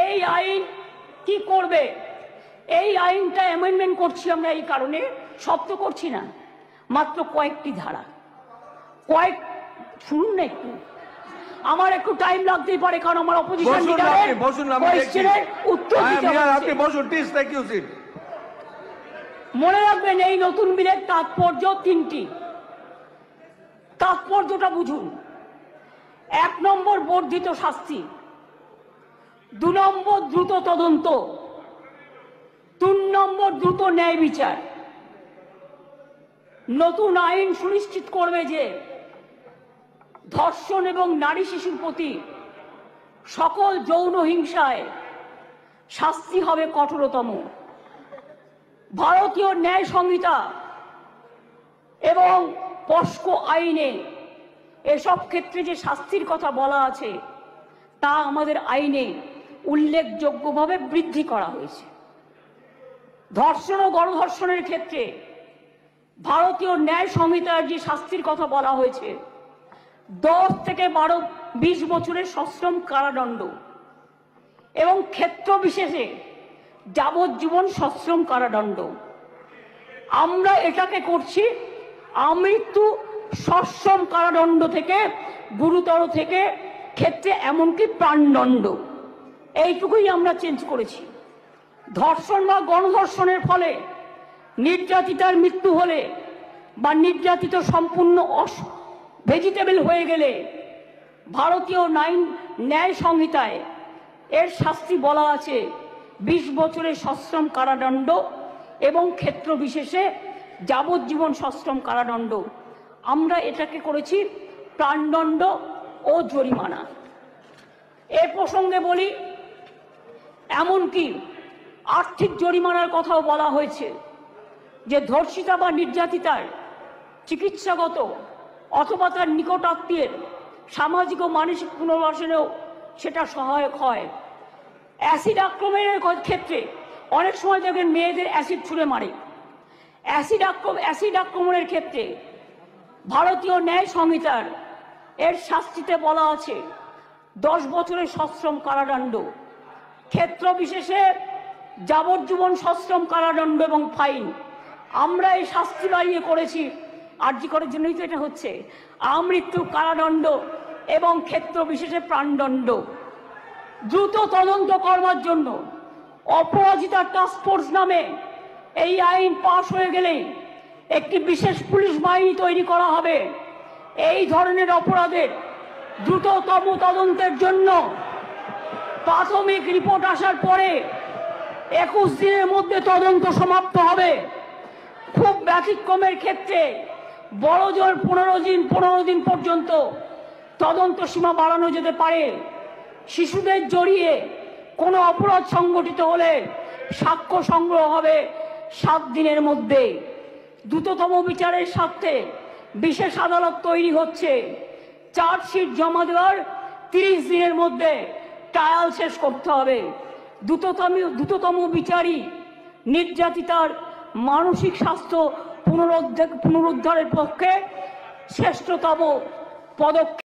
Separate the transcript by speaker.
Speaker 1: এই আইন কি করবে? এই আইনটা অ্যামেন্ডমেন্ট করছি আমরা এই কারণে, সব তো করছি না, মাত্র কয়েকটি ধারা, শুনুন না একটু, আমার একটু টাইম লাগতেই পারে কারণ আমার অপোজিশন লিডারের কোয়েশ্চেনের উত্তর দিতে হবে। মনে রাখবেন এই নতুন বিলের তাৎপর্য তিনটি। তাৎপর্যটা বুঝুন। 1 নম্বর বর্ধিত শাস্তি, 2 নম্বর দ্রুত তদন্ত, 3 নম্বর দ্রুত ন্যায় বিচার। নতুন আইন সুনিশ্চিত করবে যে ধর্ষণ এবং নারী শিশুর প্রতি সকল যৌন হিংসায় শাস্তি হবে কঠোরতম। ভারতীয় ন্যায় সংহিতা এবং পস্কো আইনে এসব ক্ষেত্রে যে শাস্তির কথা বলা আছে তা আমাদের আইনে উল্লেখযোগ্যভাবে বৃদ্ধি করা হয়েছে। ধর্ষণ ও গণধর্ষণের ক্ষেত্রে ভারতীয় ন্যায় সংহিতার যে শাস্তির কথা বলা হয়েছে 10 থেকে 20 বছরের সশ্রম কারাদণ্ড এবং ক্ষেত্র বিশেষে যাবজ্জীবন সশ্রম কারাদণ্ড। আমরা এটাকে করছি আমৃত্যু সশ্রম কারাদণ্ড থেকে গুরুতর থেকে ক্ষেত্রে এমনকি প্রাণদণ্ড, এইটুকুই আমরা চেঞ্জ করেছি। ধর্ষণ বা গণধর্ষণের ফলে নির্যাতিতার মৃত্যু হলে বা নির্যাতিত সম্পূর্ণ ভেজিটেবল হয়ে গেলে ভারতীয় ন্যায় সংহিতায় এর শাস্তি বলা আছে 20 বছরের সশ্রম কারাদণ্ড এবং ক্ষেত্র বিশেষে যাবজ্জীবন সশ্রম কারাদণ্ড। আমরা এটাকে করেছি প্রাণদণ্ড ও জরিমানা। এ প্রসঙ্গে বলি, এমনকি আর্থিক জরিমানার কথাও বলা হয়েছে যে ধর্ষিতা বা নির্যাতিতার চিকিৎসাগত অথবা তার নিকটাত্মীয়ের সামাজিক ও মানসিক পুনর্বাসনেও সেটা সহায়ক হয়। অ্যাসিড আক্রমণের ক্ষেত্রে অনেক সময় দেখবেন মেয়েদের অ্যাসিড ছুঁড়ে মারে। অ্যাসিড আক্রমণের ক্ষেত্রে ভারতীয় ন্যায় সংহিতার এর শাস্তিতে বলা আছে 10 বছরের সশ্রম কারাদণ্ড, ক্ষেত্র বিশেষে যাবজ্জীবন সশ্রম কারাদণ্ড এবং ফাইন। আমরা এই শাস্তি বাড়িয়ে করেছি, আরজি করার জন্যই তো এটা হচ্ছে, আমৃত্যু কারাদণ্ড এবং ক্ষেত্র বিশেষে প্রাণদণ্ড। দ্রুত তদন্ত করবার জন্য অপরাজিতা টাস্ক ফোর্স নামে এই আইন পাশ হয়ে গেলে একটি বিশেষ পুলিশ বাহিনী তৈরি করা হবে। এই ধরনের অপরাধের দ্রুততম তদন্তের জন্য প্রাথমিক রিপোর্ট আসার পরে 21 দিনের মধ্যে তদন্ত সমাপ্ত হবে। খুব ব্যতিক্রমের ক্ষেত্রে বড় জোর 15 দিন পর্যন্ত তদন্ত সীমা বাড়ানো যেতে পারে। শিশুদের জড়িয়ে কোনো অপরাধ সংগঠিত হলে সাক্ষ্য সংগ্রহ হবে 7 দিনের মধ্যে। দ্রুততম বিচারের স্বার্থে বিশেষ আদালত তৈরি হচ্ছে। চার্জশিট জমা দেওয়ার 30 দিনের মধ্যে ট্রায়াল শেষ করতে হবে। দ্রুততম বিচারই নির্যাতিতার মানসিক স্বাস্থ্য পুনরুদ্ধারের পক্ষে শ্রেষ্ঠতম পদক্ষেপ।